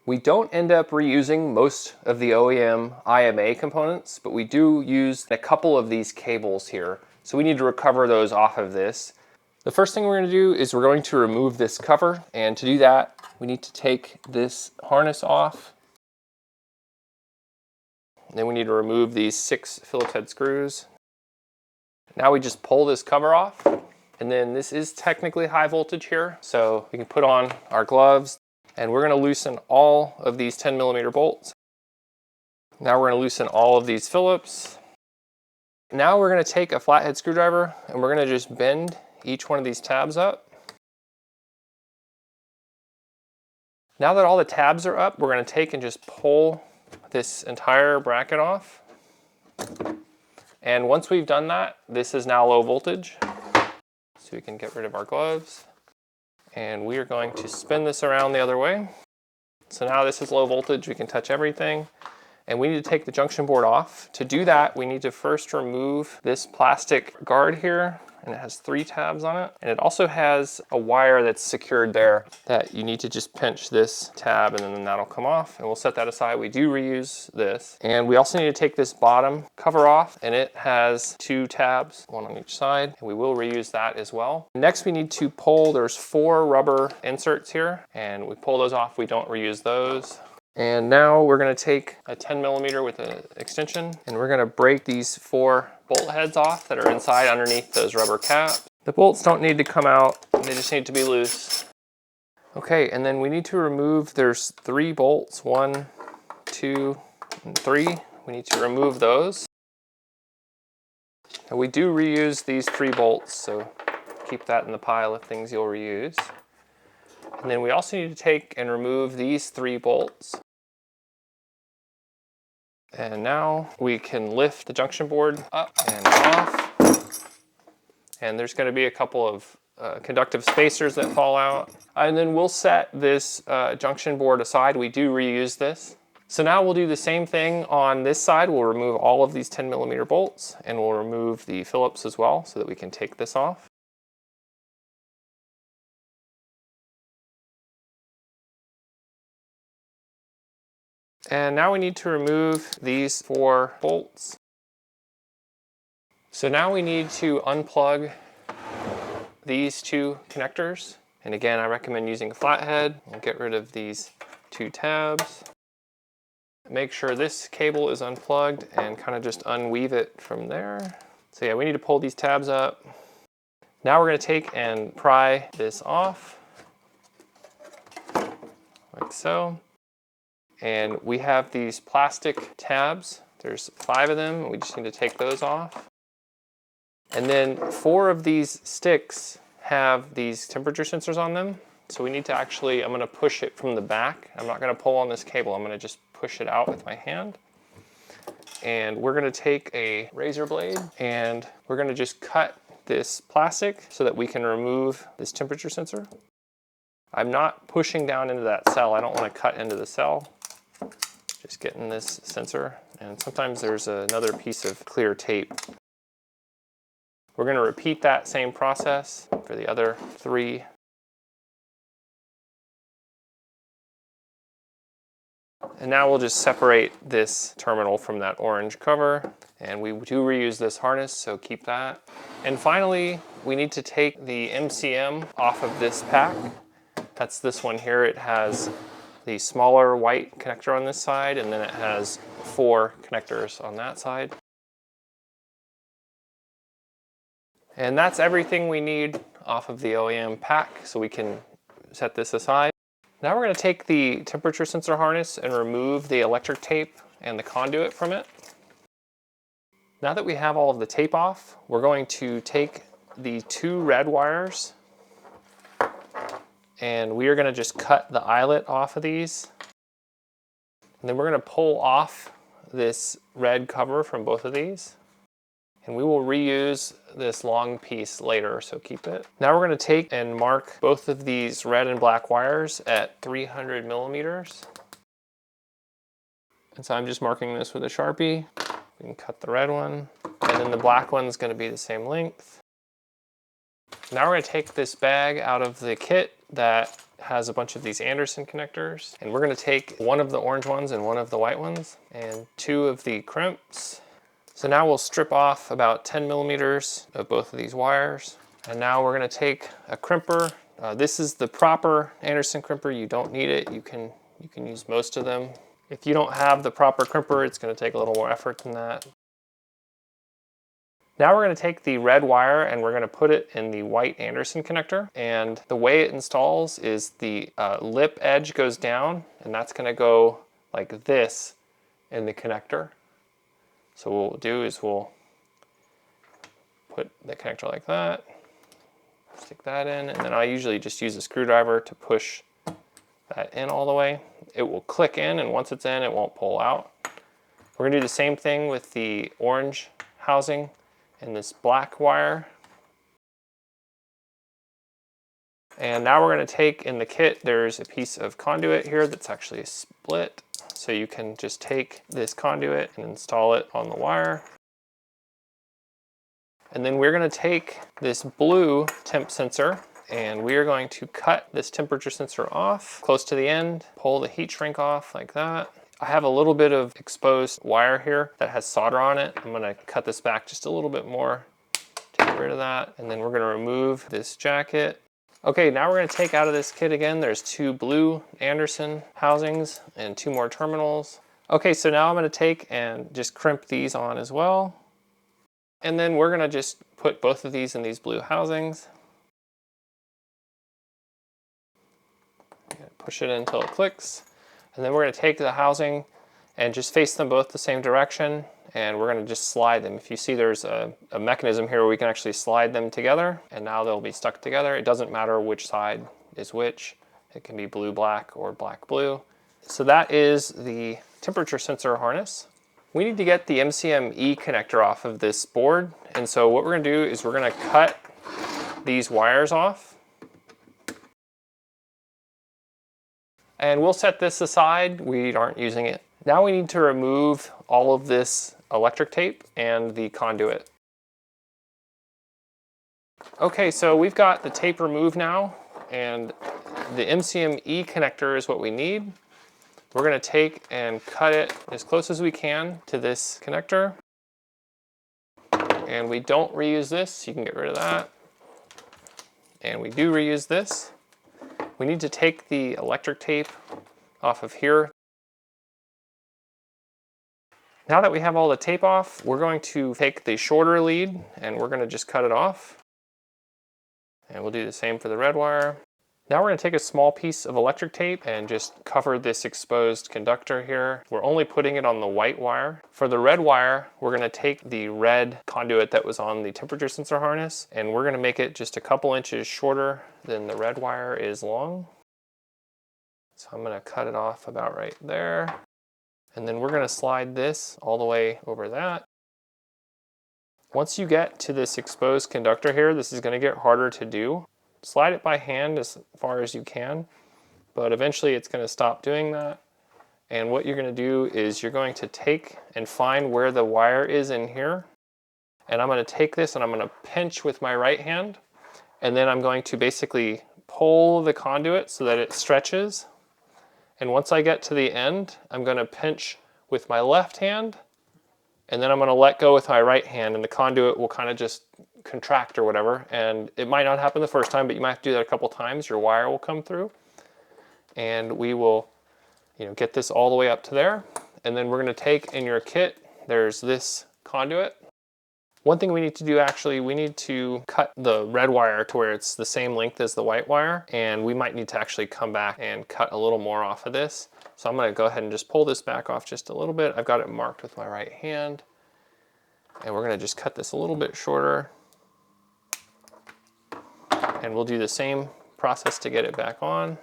We don't end up reusing most of the OEM IMA components, but we do use a couple of these cables here. So we need to recover those off of this. The first thing we're going to do is we're going to remove this cover, and to do that, we need to take this harness off. And then we need to remove these 6 Phillips head screws. Now we just pull this cover off, and then this is technically high voltage here, so we can put on our gloves, and we're going to loosen all of these 10mm bolts. Now we're going to loosen all of these Phillips. Now we're going to take a flathead screwdriver, and we're going to just bend each one of these tabs up. Now that all the tabs are up, we're going to take and just pull this entire bracket off. And once we've done that, this is now low voltage. So we can get rid of our gloves. And we are going to spin this around the other way. So now this is low voltage, we can touch everything. And we need to take the junction board off. To do that, we need to first remove this plastic guard here, and it has 3 tabs on it. And it also has a wire that's secured there that you need to just pinch this tab, and then that'll come off, and we'll set that aside. We do reuse this. And we also need to take this bottom cover off, and it has 2 tabs, 1 on each side, and we will reuse that as well. Next, we need to pull, there's 4 rubber inserts here, and we pull those off, we don't reuse those. And now we're going to take a 10mm with an extension, and we're going to break these 4 bolt heads off that are inside underneath those rubber caps. The bolts don't need to come out, they just need to be loose. Okay, and then we need to remove, there's 3 bolts, 1, 2, and 3. We need to remove those. And we do reuse these 3 bolts, so keep that in the pile of things you'll reuse. And then we also need to take and remove these 3 bolts. And now we can lift the junction board up and off. And there's going to be a couple of conductive spacers that fall out. And then we'll set this junction board aside. We do reuse this. So now we'll do the same thing on this side. We'll remove all of these 10mm bolts, and we'll remove the Phillips as well so that we can take this off. And now we need to remove these 4 bolts. So now we need to unplug these 2 connectors. And again, I recommend using a flathead. We'll get rid of these 2 tabs. Make sure this cable is unplugged and kind of just unweave it from there. So yeah, we need to pull these tabs up. Now we're going to take and pry this off, like so. And we have these plastic tabs. There's 5 of them. We just need to take those off. And then 4 of these sticks have these temperature sensors on them. So we need to actually, I'm going to push it from the back. I'm not going to pull on this cable. I'm going to just push it out with my hand. And we're going to take a razor blade, and we're going to just cut this plastic so that we can remove this temperature sensor. I'm not pushing down into that cell. I don't want to cut into the cell. Just getting this sensor, and sometimes there's another piece of clear tape. We're going to repeat that same process for the other 3. And now we'll just separate this terminal from that orange cover, and we do reuse this harness, so keep that. And finally, we need to take the MCM off of this pack. That's this one here. It has the smaller white connector on this side, and then it has 4 connectors on that side. And that's everything we need off of the OEM pack, so we can set this aside. Now we're going to take the temperature sensor harness and remove the electric tape and the conduit from it. Now that we have all of the tape off, we're going to take the 2 red wires, and we are going to just cut the eyelet off of these. And then we're going to pull off this red cover from both of these. And we will reuse this long piece later, so keep it. Now we're going to take and mark both of these red and black wires at 300mm. And so I'm just marking this with a Sharpie. We can cut the red one, and then the black one's going to be the same length. Now we're going to take this bag out of the kit that has a bunch of these Anderson connectors, and we're going to take one of the orange ones and one of the white ones and 2 of the crimps. So now we'll strip off about 10 millimeters of both of these wires. And now we're going to take a crimper. This is the proper Anderson crimper. You don't need it. You can use most of them. If you don't have the proper crimper, it's going to take a little more effort than that. Now we're going to take the red wire and we're going to put it in the white Anderson connector. And the way it installs is the lip edge goes down, and that's going to go like this in the connector. So what we'll do is we'll put the connector like that, stick that in, and then I usually just use a screwdriver to push that in all the way. It will click in, and once it's in, it won't pull out. We're going to do the same thing with the orange housing and this black wire. And now we're going to take, in the kit, there's a piece of conduit here that's actually a split. So you can just take this conduit and install it on the wire. And then we're going to take this blue temp sensor and we are going to cut this temperature sensor off close to the end, pull the heat shrink off like that. I have a little bit of exposed wire here that has solder on it. I'm going to cut this back just a little bit more to get rid of that. And then we're going to remove this jacket. Okay, now we're going to take out of this kit again. There's 2 blue Anderson housings and 2 more terminals. Okay, so now I'm going to take and just crimp these on as well. And then we're going to just put both of these in these blue housings. Push it in until it clicks. And then we're going to take the housing and just face them both the same direction, and we're going to just slide them. If you see, there's a mechanism here where we can actually slide them together, and now they'll be stuck together. It doesn't matter which side is which. It can be blue-black or black-blue. So that is the temperature sensor harness. We need to get the MCMe connector off of this board, and so what we're going to do is we're going to cut these wires off. And we'll set this aside. We aren't using it. Now we need to remove all of this electric tape and the conduit. Okay, so we've got the tape removed now, and the MCMe connector is what we need. We're going to take and cut it as close as we can to this connector. And we don't reuse this. You can get rid of that. And we do reuse this. We need to take the electric tape off of here. Now that we have all the tape off, we're going to take the shorter lead and we're going to just cut it off. And we'll do the same for the red wire. Now we're going to take a small piece of electric tape and just cover this exposed conductor here. We're only putting it on the white wire. For the red wire, we're going to take the red conduit that was on the temperature sensor harness, and we're going to make it just a couple inches shorter than the red wire is long. So I'm going to cut it off about right there. And then we're going to slide this all the way over that. Once you get to this exposed conductor here, this is going to get harder to do. Slide it by hand as far as you can, but eventually it's going to stop doing that. And what you're going to do is you're going to take and find where the wire is in here. And I'm going to take this and I'm going to pinch with my right hand. And then I'm going to basically pull the conduit so that it stretches. And once I get to the end, I'm going to pinch with my left hand. And then I'm going to let go with my right hand, and the conduit will kind of just contract or whatever. And it might not happen the first time, but you might have to do that a couple times. Your wire will come through. And we will, get this all the way up to there. And then we're going to take in your kit, there's this conduit. One thing we need to do, actually, we need to cut the red wire to where it's the same length as the white wire. And we might need to actually come back and cut a little more off of this. So I'm going to go ahead and just pull this back off just a little bit. I've got it marked with my right hand. And we're going to just cut this a little bit shorter. And we'll do the same process to get it back on.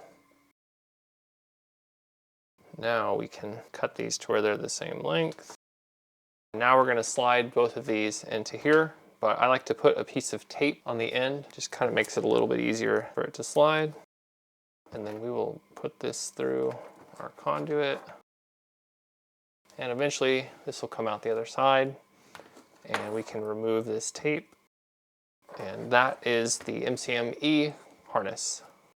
Now we can cut these to where they're the same length. Now we're going to slide both of these into here, but I like to put a piece of tape on the end. Just kind of makes it a little bit easier for it to slide. And then we will put this through our conduit. And eventually this will come out the other side and we can remove this tape. And that is the MCMe harness.